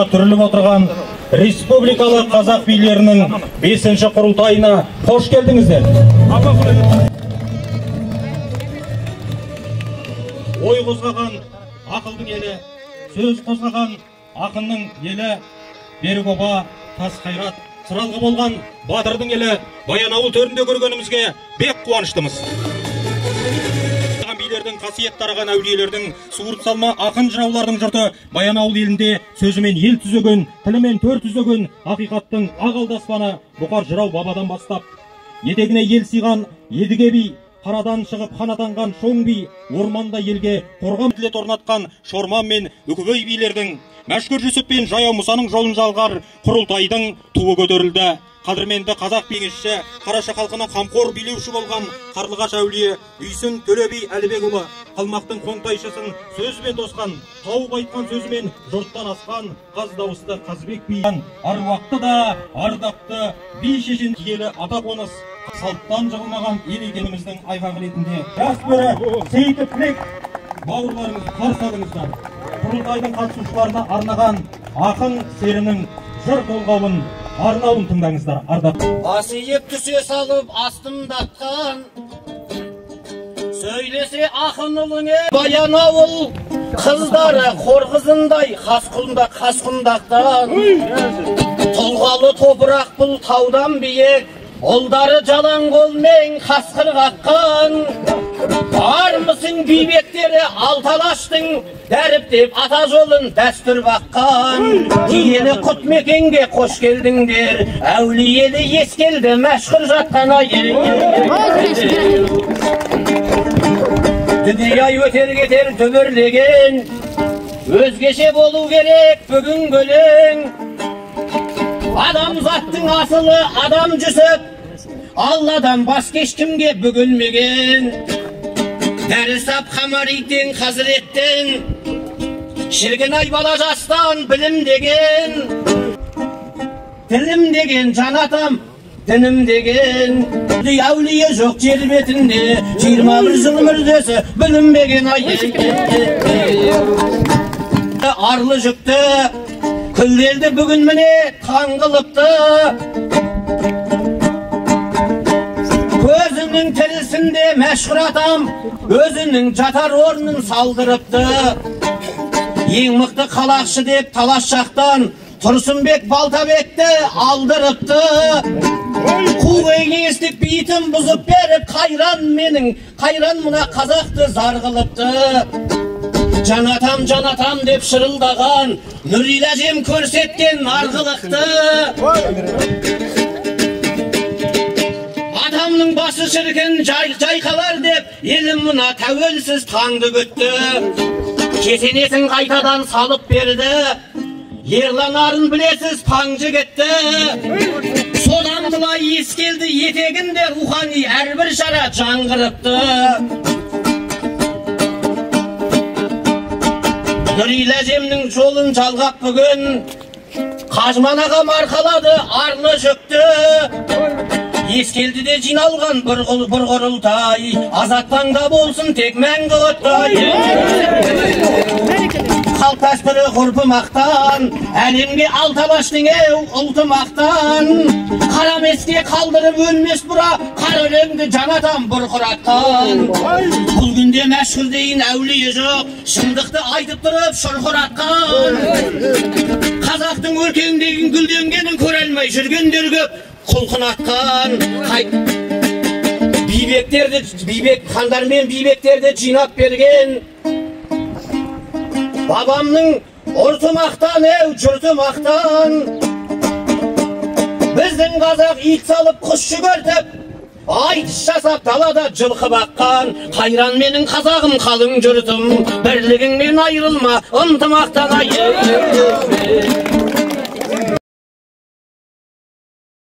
Түріліп отырған республикалық қазақ билерінің 5-ші құрылтайына қош келдіңіздер. Ой қозғаған ақылдың елі, сөз қозғаған ақынның елі, берік оба, тас қайрат, сыралғы болған батырдың елі Баянауыл төрінде көргенімізге бек қуаныштымыз. Билердің қасиет тараған әулиелердің суырт салма ақын жыраулардың жұрты Баянауыл елінде сөзімен ел түзеген, тілімен төр түзеген ақиқаттың ақ алдаспаны Бұқар жырау бабадан бастап етегіне ел сыйған едіге би, қарадан шығып хан атанған шоң би, орманда елге қорған тілет орнатқан Шорман мен Үкібей билердің, Мәшкүр Жүсіп пен Жаяу Мұсаның жолын жалғар құрылтайдың туы көтерілді. Қадірменді қазақ кеңесші, Қараша халқына қамқор билеуші болған Қарлығаш әулие Үйсін Төле би Әлібекұлы, қалмақтың қоңтайшысын сөзбен тосқан, тауып айтқан сөзімен жұрттан асқан қаз дауысты Қазбек би, аруақты да ардақты би шешен киелі ата қоныс, салттан жығылмаған ел екеніміздің айғағы ретінде жас бөрі сейті тілек бауырларыңыз қарсы алыңыздар. Құрылтайдың қатысушыларына арнаған ақын серінің жыр толғауын арнауын тыңдаңыздар. Асиып түсе салып астымдатқан, сөйлесе ақын ұлыңе Баянауыл қыздары қорғызындай қасқұндақтан, тұлғалы топырақ бұл таудан биік, ұлдары жалаң қолмен қасқыр қаққан. Бармысың бейбектері алталаштың, дәріптеп ата жолын дәстүр баққан. Киелі құт мекенге қош келдіңдер, әулиелі ескелді мәшһүр жатқан ай. Дүние ай өтер кетер төбірлеген, өзгеше болу керек бүгін көлең. Адамзаттың асылы адам Жүсіп, Алладан басқа ешкімге бүгілмеген. Дәрісап Қамариден Хазіреттен, шіркін ай бала жастан білім деген. Тілім деген жан атам, дінім деген. Әулие жоқ жер бетінде, 21 жыл мүрдесі білінбеген ай. Арлы жүкті күлдерді бүгін міне таңғылыпты. Көзінің тірісінде мәшһүр атам өзінің жатар орнын салдырыпты. Ең мықты қалақшы деп талас жақтан Тұрсынбек Балтабекті алдырыпты. Қуғай кеңестік бейтін бұзып беріп, қайран мұна қазақты зарғылыпты. Жанатам деп шырылдаған, Нұрила әжем көрсеткен арғылықты. Адамның басы шіркін жайқалар деп, елім мұна тәуелсіз таңды күтті. Кесенесін қайтадан салып берді, ерлан арын білесіз паң жігітті. Содан бұлай ескелді етегінде рухани әрбір шара жаңғырыпты. Нұрила әжемнің жолын жалғап бүгін, Қажыман ағам арқалады арлы жүкті. Ескелді де жиналған бір құрылтай, азаттаңда болсын тек мәңгі оттай. Қалт дәстүрі ғұрпы мақтан, әлемге алталаштың ұлты мақтан. Қарамеске қалдырып өлмес бұра, қар өлеңді жанатам бұрқыратқан. Бұл күнде мәшһүр дейін әулие жоқ, шындықты айтып тұрып шұрқыратқан. Қазақтың өркендеген гүлденгенін көре алмай жүргендер көп, құлқын атқан. Хандар мен бейбектерді жинап берген. Бабамның ұрты мақтан, жұрты мақтан. Біздің қазақ ит салып құс жүгіртіп, айтыс жасап далада жылқы баққан. Қайран менің қазағым қалың жұртым, бірлігіңмен айырылма ынтымақтан ай.